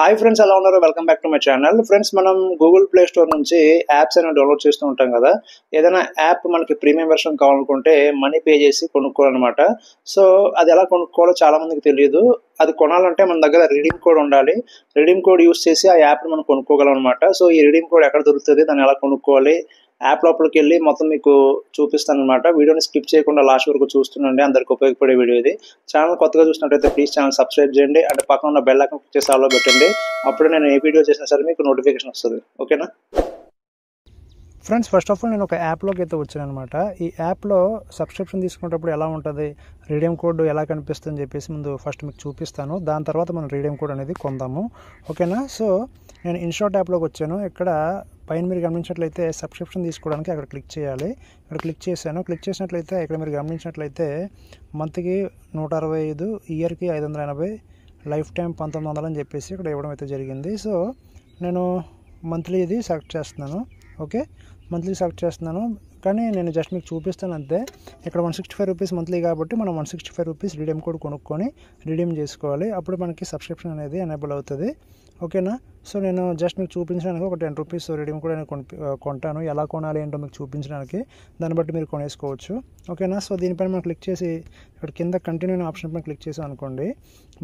Hi friends, ఎలా ఉన్నారు? Welcome back to my channel. Friends, మనం గూగుల్ ప్లే స్టోర్ నుంచి యాప్స్ అనేవి డౌన్లోడ్ చేస్తూ ఉంటాం కదా. ఏదైనా యాప్ మనకి ప్రీమియం వెర్షన్ కావాలనుకుంటే మనీ పే చేసి కొనుక్కోవాలన్నమాట. సో అది ఎలా కొనుక్కోవాలో చాలా మందికి తెలియదు. అది కొనాలంటే మన దగ్గర రిడీమ్ కోడ్ ఉండాలి. రిడీమ్ కోడ్ యూస్ చేసి ఆ యాప్ని మనం కొనుక్కోగలం అనమాట. సో ఈ రిడీమ్ కోడ్ ఎక్కడ దొరుకుతుంది, దాన్ని ఎలా కొనుక్కోవాలి, యాప్ లోపలికి వెళ్ళి మొత్తం మీకు చూపిస్తాను అనమాట. వీడియోని స్కిప్ చేయకుండా లాస్ట్ వరకు చూస్తుండండి, అందరికి ఉపయోగపడే వీడియో ఇది. ఛానల్ కొత్తగా చూసినట్టయితే ప్లీజ్ ఛానల్ సబ్స్క్రైబ్ చేయండి, అంటే పక్కన ఉన్న బెల్ ఐకాన్ క్లిక్ చేసి ఆల్లో పెట్టండి. అప్పుడు నేను ఏ వీడియో చేసినా సరే మీకు నోటిఫికేషన్ వస్తుంది. ఓకేనా ఫ్రెండ్స్? ఫస్ట్ ఆఫ్ ఆల్ నేను ఒక యాప్లోకి అయితే వచ్చాను అనమాట. ఈ యాప్లో సబ్స్క్రిప్షన్ తీసుకునేటప్పుడు ఎలా ఉంటుంది, రీడీమ్ కోడ్ ఎలా కనిపిస్తుంది అని చెప్పేసి ముందు ఫస్ట్ మీకు చూపిస్తాను. దాని తర్వాత మనం రీడీమ్ కోడ్ అనేది కొందాము. ఓకేనా? సో నేను ఇన్షార్ట్ యాప్లోకి వచ్చాను. ఇక్కడ పైన మీరు గమనించినట్లయితే సబ్స్క్రిప్షన్ తీసుకోవడానికి అక్కడ క్లిక్ చేయాలి. ఇక్కడ క్లిక్ చేశాను. క్లిక్ చేసినట్లయితే ఇక్కడ మీరు గమనించినట్లయితే మంత్కి 165, ఇయర్కి 580, లైఫ్ టైం 1900 అని చెప్పేసి ఇక్కడ ఇవ్వడం అయితే జరిగింది. సో నేను మంత్లీ ఇది సెలెక్ట్ చేస్తున్నాను. ఓకే, మంత్లీ సెలెక్ట్ చేస్తున్నాను, కానీ నేను జస్ట్ మీకు చూపిస్తాను అంతే. ఇక్కడ 165 రూపీస్ మంత్లీ కాబట్టి మనం 165 రూపీస్ రిడీమ్ కోడ్ కొనుక్కొని రిడీమ్ చేసుకోవాలి. అప్పుడు మనకి సబ్స్క్రిప్షన్ అనేది ఎనేబుల్ అవుతుంది. ఓకేనా? సో నేను జస్ట్ మీకు చూపించడానికి ఒక 10 రూపీస్ రిడీమ్ కోడ్ అనేది కొంటాను. ఎలా కొనాలి ఏంటో మీకు చూపించడానికి, దాన్ని బట్టి మీరు కొనేసుకోవచ్చు. ఓకేనా? సో దీనిపైన మనం క్లిక్ చేసి ఇక్కడ కింద కంటిన్యూ అనే ఆప్షన్ పైన క్లిక్ చేసాం అనుకోండి,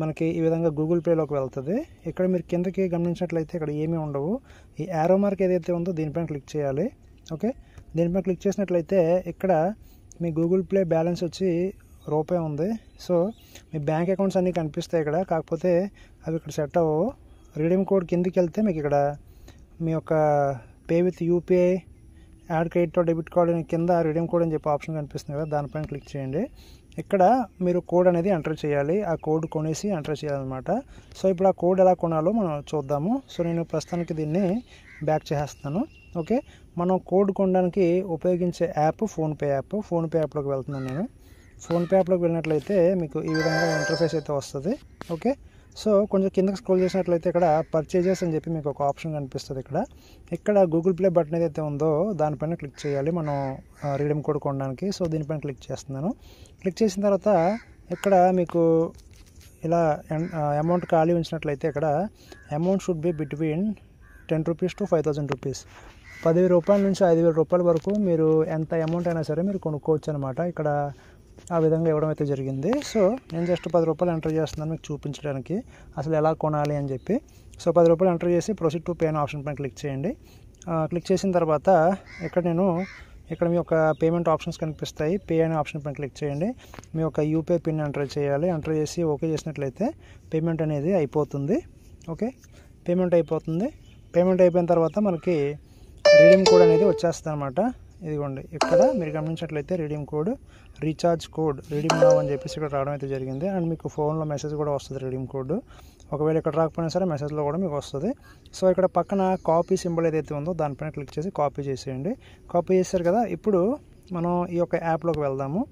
మనకి ఈ విధంగా గూగుల్ ప్లేలోకి వెళ్తుంది. ఇక్కడ మీరు కిందకి గమనించినట్లయితే ఇక్కడ ఏమీ ఉండవు. ఈ యారో మార్క్ ఏదైతే ఉందో దీనిపైన క్లిక్ చేయాలి. ఓకే, దీనిపైన క్లిక్ చేసినట్లయితే ఇక్కడ మీ గూగుల్ ప్లే బ్యాలెన్స్ వచ్చి రూపాయి ఉంది. సో మీ బ్యాంక్ అకౌంట్స్ అన్నీ కనిపిస్తాయి ఇక్కడ, కాకపోతే అవి ఇక్కడ సెట్ అవ్వవు. రిడీమ్ కోడ్ కిందకి వెళ్తే మీకు ఇక్కడ మీ యొక్క pay with UPI, add credit debit card అని కింద రిడీమ్ కోడ్ అని చెప్పి ఆప్షన్ కనిపిస్తుంది కదా, దానిపైన క్లిక్ చేయండి. ఇక్కడ మీరు కోడ్ అనేది ఎంటర్ చేయాలి. ఆ కోడ్ కొనేసి ఎంటర్ చేయాలన్నమాట. సో ఇప్పుడు ఆ కోడ్ ఎలా కొనాలో మనం చూద్దాము. సో నేను ప్రస్తుతానికి దీన్ని బ్యాక్ చేసేస్తాను. ఓకే, మనం కోడ్ కొనడానికి ఉపయోగించే యాప్ ఫోన్పే యాప్. ఫోన్పే యాప్లోకి వెళ్తున్నాను నేను. ఫోన్పే యాప్లోకి వెళ్ళినట్లయితే మీకు ఈ విధంగా ఇంటర్ఫేస్ అయితే వస్తుంది. ఓకే, సో కొంచెం కిందకి స్క్రోల్ చేసినట్లయితే ఇక్కడ పర్చేజెస్ అని చెప్పి మీకు ఒక ఆప్షన్ కనిపిస్తుంది. ఇక్కడ గూగుల్ ప్లే బటన్ ఏదైతే ఉందో దానిపైన క్లిక్ చేయాలి మనం రిడీమ్ కోడ్ కొనడానికి. సో దీనిపైన క్లిక్ చేస్తున్నాను. క్లిక్ చేసిన తర్వాత ఇక్కడ మీకు ఇలా అమౌంట్ ఖాళీ ఉంచినట్లయితే ఇక్కడ amount should be between 10 rupees to 5000 rupees. 10,000 రూపాయల నుంచి 5,000 రూపాయల వరకు మీరు ఎంత అమౌంట్ అయినా సరే మీరు కొనుక్కోవచ్చు అనమాట. ఇక్కడ ఆ విధంగా ఇవ్వడం అయితే జరిగింది. సో నేను జస్ట్ 10 రూపాయలు ఎంటర్ చేస్తున్నాను మీకు చూపించడానికి అసలు ఎలా కొనాలి అని చెప్పి. సో 10 రూపాయలు ఎంటర్ చేసి ప్రొసీడ్ టు పే అనే ఆప్షన్ పైన క్లిక్ చేయండి. క్లిక్ చేసిన తర్వాత ఇక్కడ మీ యొక్క పేమెంట్ ఆప్షన్స్ కనిపిస్తాయి. పే అనే ఆప్షన్ పైన క్లిక్ చేయండి. మీ యొక్క యూపీఐ పిన్ ఎంటర్ చేయాలి. ఎంటర్ చేసి ఓకే చేసినట్లయితే పేమెంట్ అనేది అయిపోతుంది. ఓకే, పేమెంట్ అయిపోతుంది. పేమెంట్ అయిపోయిన తర్వాత మనకి రిడీమ్ కోడ్ అనేది వచ్చేస్తుంది అనమాట. ఇదిగోండి, ఇక్కడ మీరు గమనించినట్లయితే redeem code, recharge code, redeem now అని చెప్పేసి ఇక్కడ రావడం అయితే జరిగింది. అండ్ మీకు ఫోన్లో మెసేజ్ కూడా వస్తుంది రిడీమ్ కోడ్. ఒకవేళ ఇక్కడ రాకపోయినా సరే మెసేజ్లో కూడా మీకు వస్తుంది. సో ఇక్కడ పక్కన కాపీ సింబల్ ఏదైతే ఉందో దానిపైన క్లిక్ చేసి కాపీ చేసేయండి. కాపీ చేశారు కదా, ఇప్పుడు మనం ఈ యొక్క యాప్లోకి వెళ్దాము.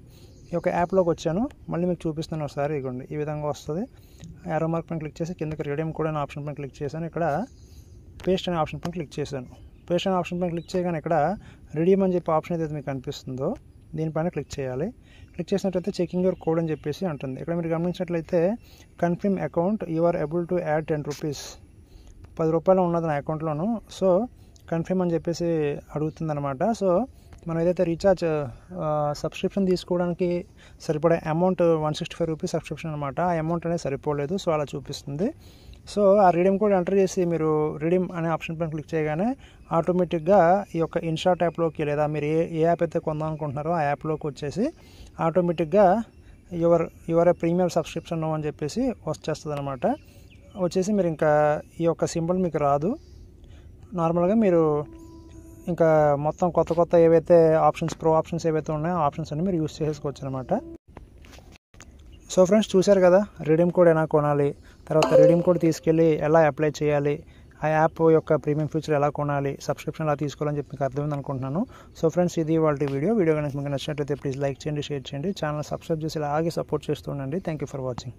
ఈ యొక్క యాప్లోకి వచ్చాను, మళ్ళీ మీకు చూపిస్తాను ఒకసారి. ఇదిగోండి, ఈ విధంగా వస్తుంది. యారో మార్క్ పైన క్లిక్ చేసి కిందకి రిడీమ్ కోడ్ అనే ఆప్షన్ పైన క్లిక్ చేశాను. ఇక్కడ పేస్ట్ అనే ఆప్షన్ పైన క్లిక్ చేశాను. పేస్ట్ అనే ఆప్షన్ పైన క్లిక్ చేయగానే ఇక్కడ రిడీమ్ అని చెప్పి ఆప్షన్ ఏదైతే మీకు కనిపిస్తుందో దీనిపైన క్లిక్ చేయాలి. క్లిక్ చేసినట్లయితే చెకింగ్ యువర్ కోడ్ అని చెప్పేసి అంటుంది. ఇక్కడ మీరు గమనించినట్లయితే confirm account, you are able to add 10 rupees. 10 రూపాయలు ఉన్నది నా అకౌంట్లోను. సో కన్ఫర్మ్ అని చెప్పేసి అడుగుతుంది అనమాట. సో మనం ఏదైతే రీఛార్జ్ సబ్స్క్రిప్షన్ తీసుకోవడానికి సరిపడే అమౌంట్ 165 రూపీస్ సబ్స్క్రిప్షన్ అనమాట, ఆ అమౌంట్ అనేది సరిపోలేదు. సో అలా చూపిస్తుంది. సో ఆ రిడీమ్ కోడ్ ఎంటర్ చేసి మీరు రిడీమ్ అనే ఆప్షన్ పైన క్లిక్ చేయగానే ఆటోమేటిక్గా ఈ యొక్క ఇన్షార్ట్ యాప్లోకి, లేదా మీరు ఏ యాప్ అయితే కొందాం అనుకుంటున్నారో ఆ యాప్లోకి వచ్చేసి ఆటోమేటిక్గా యువర్ ఏ ప్రీమియం సబ్స్క్రిప్షన్ అని చెప్పేసి వచ్చేస్తుంది అనమాట. వచ్చేసి మీరు ఇంకా ఈ యొక్క సింబల్ మీకు రాదు. నార్మల్గా మీరు ఇంకా మొత్తం కొత్త ఏవైతే ఆప్షన్స్, ప్రో ఆప్షన్స్ ఏవైతే ఉన్నాయో ఆ ఆప్షన్స్ అన్ని మీరు యూస్ చేసుకోవచ్చు అనమాట. సో ఫ్రెండ్స్, చూశారు కదా రిడీమ్ కోడ్ ఎలా కొనాలి, తర్వాత రిడీమ్ కోడ్ తీసుకెళ్ళి ఎలా అప్లై చేయాలి, ఆ యాప్ యొక్క ప్రీమియం ఫీచర్ ఎలా కొనాలి, సబ్స్క్రిప్షన్ ఎలా తీసుకోవాలని చెప్పి మీకు అర్థమైంది అనుకుంటున్నాను. సో ఫ్రెండ్స్, ఇది వాళ్ళ వీడియో కనుక మీకు నచ్చినట్లయితే ప్లీజ్ లైక్ చేయండి, షేర్ చేయండి, ఛానల్ సబ్స్క్రైబ్ చేసి అలాగే సపోర్ట్ చేస్తూ ఉండండి. Thank you for watching.